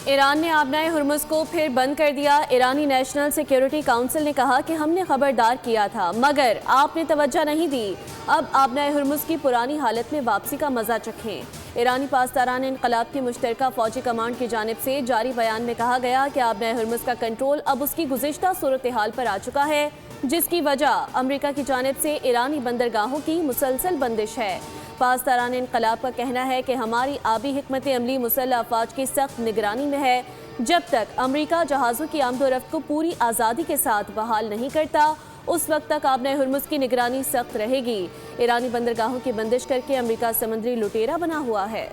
Iran ने आबनाए हुर्मुज को फिर बंद कर दिया। ईरानी नेशनल सिक्योरिटी काउंसिल ने कहा कि हमने खबरदार किया था मगर आपने तवज्जो नहीं दी। अब आबनाए हुर्मुज की पुरानी हालत में वापसी का मजा चखें। ईरानी पासदारान इनकलाब की मुश्तरका फौजी कमांड की जानिब से जारी बयान में कहा गया कि आबनाए हुर्मुज का कंट्रोल अब उसकी गुज़िश्ता सूरत हाल पर आ चुका है, जिसकी वजह अमरीका की जानिब से ईरानी बंदरगाहों की मुसलसल बंदिश है। पासदारान इनकलाब का कहना है कि हमारी आबी हिकमत अमली मुसल्लह अफवाज की सख्त निगरानी में है। जब तक अमरीका जहाज़ों की आमदोरफ्त को पूरी आज़ादी के साथ बहाल नहीं करता, उस वक्त तक आबनाए हुर्मुज की निगरानी सख्त रहेगी। ईरानी बंदरगाहों की बंदिश करके अमरीका समुद्री लुटेरा बना हुआ है।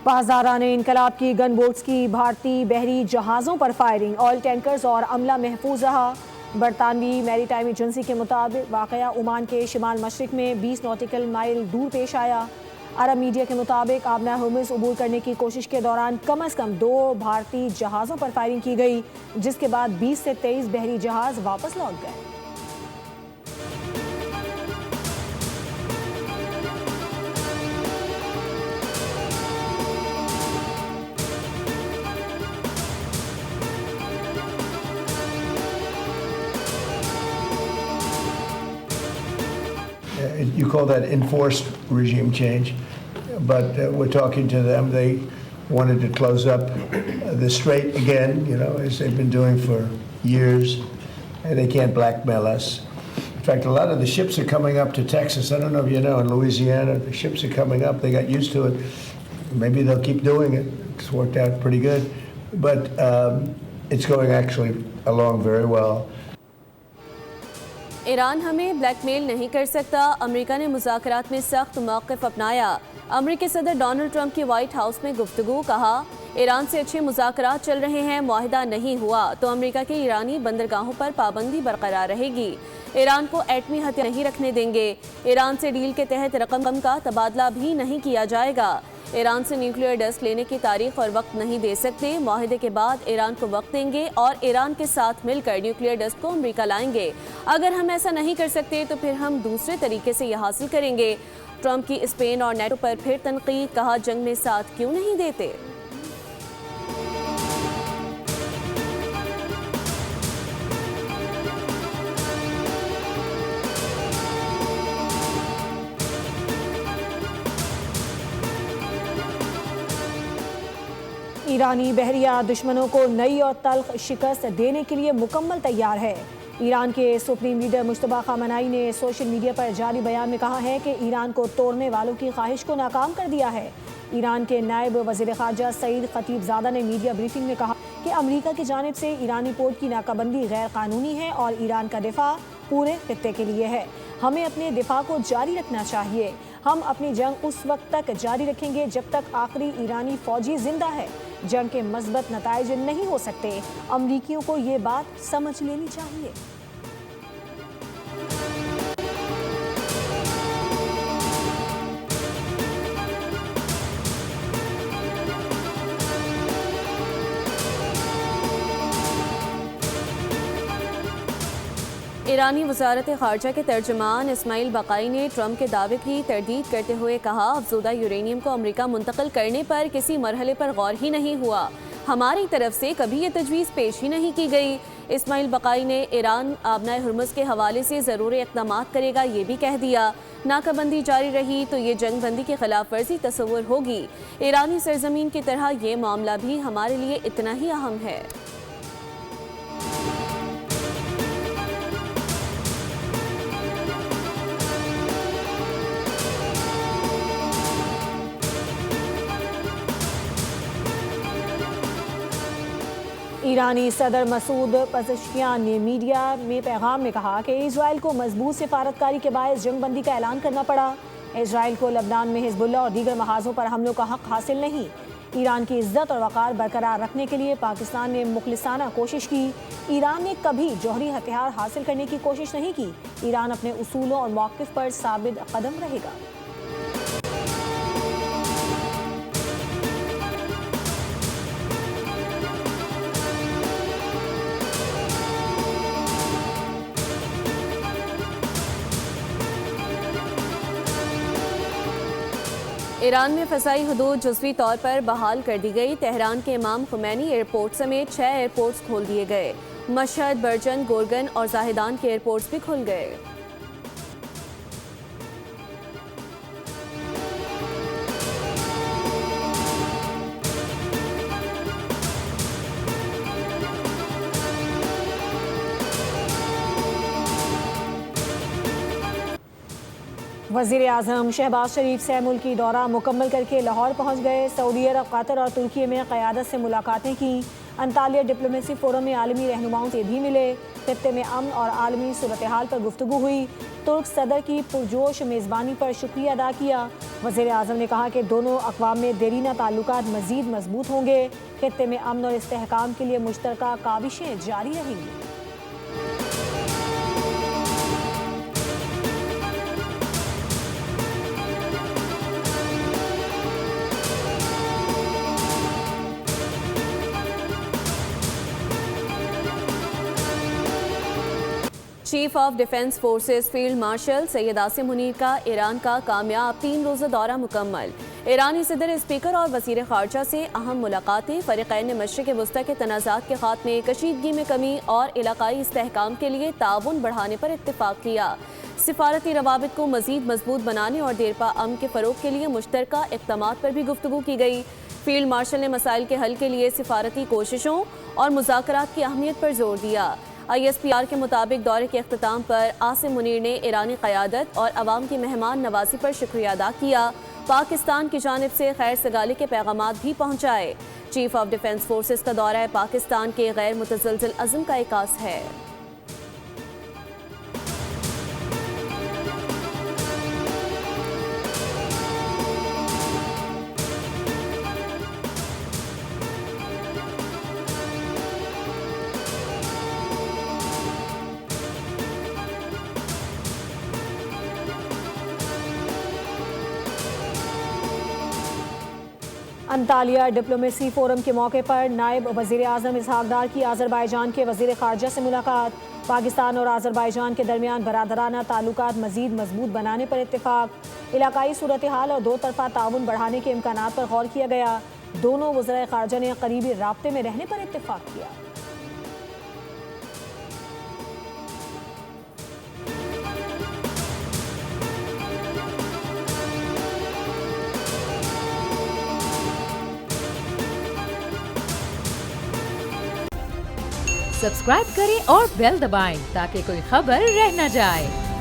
पासदारान इनकलाब की गन बोट्स की भारतीय बहरी जहाज़ों पर फायरिंग, ऑयल टैंकर्स और अमला महफूज रहा। बरतानवी मैरीटाइम एजेंसी के मुताबिक वाक़या ओमान के शिमाल मशरिक में 20 नॉटिकल माइल दूर पेश आया। अरब मीडिया के मुताबिक आबनाए हुर्मुज अबूर करने की कोशिश के दौरान कम अज़ कम 2 भारतीय जहाज़ों पर फायरिंग की गई, जिसके बाद 20 से 23 बहरी जहाज़ वापस लौट गए। You call that enforced regime change, but we're talking to them. They wanted to close up the strait again, as they've been doing for years, and they can't blackmail us. In fact, a lot of the ships are coming up to Texas. I don't know if you know, in Louisiana, the ships are coming up. They got used to it. Maybe they'll keep doing it. It's worked out pretty good. But it's going actually along very well. Iran हमें blackmail नहीं कर सकता। America ने मुज़ाकरात में सख्त मौक़िफ़ अपनाया। अमेरिकी सदर डोनाल्ड ट्रंप की वाइट हाउस में गुफ्तगू, कहा ईरान से अच्छे मुज़ाकरात चल रहे हैं, मुआहिदा नहीं हुआ तो अमेरिका के ईरानी बंदरगाहों पर पाबंदी बरकरार रहेगी। ईरान को एटमी हथियार नहीं रखने देंगे। ईरान से डील के तहत रकम का तबादला भी नहीं किया जाएगा। ईरान से न्यूक्लियर डस्ट लेने की तारीख और वक्त नहीं दे सकते। मुआहिदे के बाद ईरान को वक्त देंगे और ईरान के साथ मिलकर न्यूक्लियर डस्ट को अमेरिका लाएंगे। अगर हम ऐसा नहीं कर सकते तो फिर हम दूसरे तरीके से यह हासिल करेंगे। ट्रंप की स्पेन और नेटो पर फिर तनकीद, कहा जंग में साथ क्यों नहीं देते। ईरानी बहरिया दुश्मनों को नई और तल्ख शिकस्त देने के लिए मुकम्मल तैयार है। ईरान के सुप्रीम लीडर मुश्तबा खामनाई ने सोशल मीडिया पर जारी बयान में कहा है कि ईरान को तोड़ने वालों की ख्वाहिश को नाकाम कर दिया है। ईरान के नायब वज़ीर ख़ारजा सईद खतीबज़ादा ने मीडिया ब्रीफिंग में कहा कि अमरीका की जानिब से ईरानी पोर्ट की नाकाबंदी गैर कानूनी है और ईरान का दिफा पूरे खित्ते के लिए है। हमें अपने दिफा को जारी रखना चाहिए। हम अपनी जंग उस वक्त तक जारी रखेंगे जब तक आखिरी ईरानी फौजी जिंदा है। जंग के मस्बत नताइज नहीं हो सकते। अमरीकियों को ये बात समझ लेनी चाहिए। ईरानी वज़ारत ख़ारजा के तर्जुमान इस्माइल बकाई ने ट्रंप के दावे की तरदीद करते हुए कहा, अफज़ूदा यूरेनियम को अमेरिका मुंतकिल करने पर किसी मरहले पर गौर ही नहीं हुआ। हमारी तरफ से कभी ये तजवीज़ पेश ही नहीं की गई। इस्माइल बकाई ने ईरान आबनाए हुर्मुज के हवाले से ज़रूरी इक़दाम करेगा ये भी कह दिया। नाकाबंदी जारी रही तो ये जंग बंदी की खिलाफ वर्जी तस्वुर होगी। ईरानी सरजमीन की तरह ये मामला भी हमारे लिए इतना ही अहम है। ईरानी सदर मसूद पज़ेश्कियान ने मीडिया में पैगाम में कहा कि इजराइल को मजबूत सिफारतकारी के बायस जंग बंदी का ऐलान करना पड़ा। इजराइल को लबनान में हिजबुल्लाह और दीगर महाजों पर हमलों का हक हासिल नहीं। ईरान की इज्जत और वक़ार बरकरार रखने के लिए पाकिस्तान ने मुखलिसाना कोशिश की। ईरान ने कभी जौहरी हथियार हासिल करने की कोशिश नहीं की। ईरान अपने उसूलों और मौक़िफ़ पर साबित कदम रहेगा। ईरान में फ़ज़ाई हदूद जुज़वी तौर पर बहाल कर दी गई। तेहरान के इमाम खुमैनी एयरपोर्ट समेत 6 एयरपोर्ट्स खोल दिए गए। मशहद, बर्जन, गोरगन और जाहिदान के एयरपोर्ट्स भी खुल गए। वज़ीर आज़म शहबाज शरीफ से मुल्की दौरा मुकम्मल करके लाहौर पहुँच गए। सऊदी अरब, कतर और तुर्की में क़यादत से मुलाकातें की। अंतालिया डिप्लोमेसी फोरम में आलमी रहनुमाओं से भी मिले। खित्ते में अमन और आलमी सूरत हाल पर गुफ्तगू हुई। तुर्क सदर की पुरजोश मेज़बानी पर शुक्रिया अदा किया। वज़ीर आज़म ने कहा कि दोनों अक़वाम में देरीना ताल्लुकात मज़ीद मजबूत होंगे। खित्ते में अमन और इस्तेहकाम के लिए मुश्तरका काविशें जारी रहेंगी। Chief of defence forces field marshal Syed Asim Munir का ईरान का कामयाब 3 रोज़ा दौरा मुकम्मल। ईरानी सदर स्पीकर और वज़ीर ख़ारजा से अहम मुलाकातें। फ़रीक़ैन ने मशरिक़ वस्ता के तनाज़ात के ख़ात्मे, कशीदगी में कमी और इलाक़ाई इस्तेहकाम के लिए ताउन बढ़ाने पर इत्तिफ़ाक़ किया। सिफारती रवाबित को मज़ीद मजबूत बनाने और देरपा अमन के फ़रोग़ के लिए मुश्तरका इक़दामात पर भी गुफ्तगू की गई। फील्ड मार्शल ने मसाइल के हल के लिए सिफारती कोशिशों और मुज़ाकरात की अहमियत पर जोर दिया। ISPR के मुताबिक दौरे के अख्ताम पर आसिम मुनीर ने ईरानी क़यादत और अवाम की मेहमान नवाजी पर शुक्रिया अदा किया। पाकिस्तान की जानिब से खैर सगाली के पैगामात भी पहुँचाए। चीफ ऑफ डिफेंस फोर्सेस का दौरा पाकिस्तान के गैर मुतज़लज़ल अज़्म का इकास है। अंतालिया डिप्लोमेसी फोरम के मौके पर नायब वज़ीर आज़म इसहाक़ डार की आज़रबाईजान के वज़ीर ख़ारजा से मुलाकात। पाकिस्तान और आज़रबाईजान के दरमियान बरादराना ताल्लुकात मज़ीद मजबूत बनाने पर इत्तिफ़ाक़। इलाक़ाई सूरत हाल और दो तरफ़ा ताउन बढ़ाने के इम्कानात पर गौर किया गया। दोनों वज़ीर ख़ारजा ने करीबी राब्ते में रहने पर इत्तिफ़ाक़ किया। सब्सक्राइब करें और बेल दबाएं ताकि कोई खबर रह न जाए।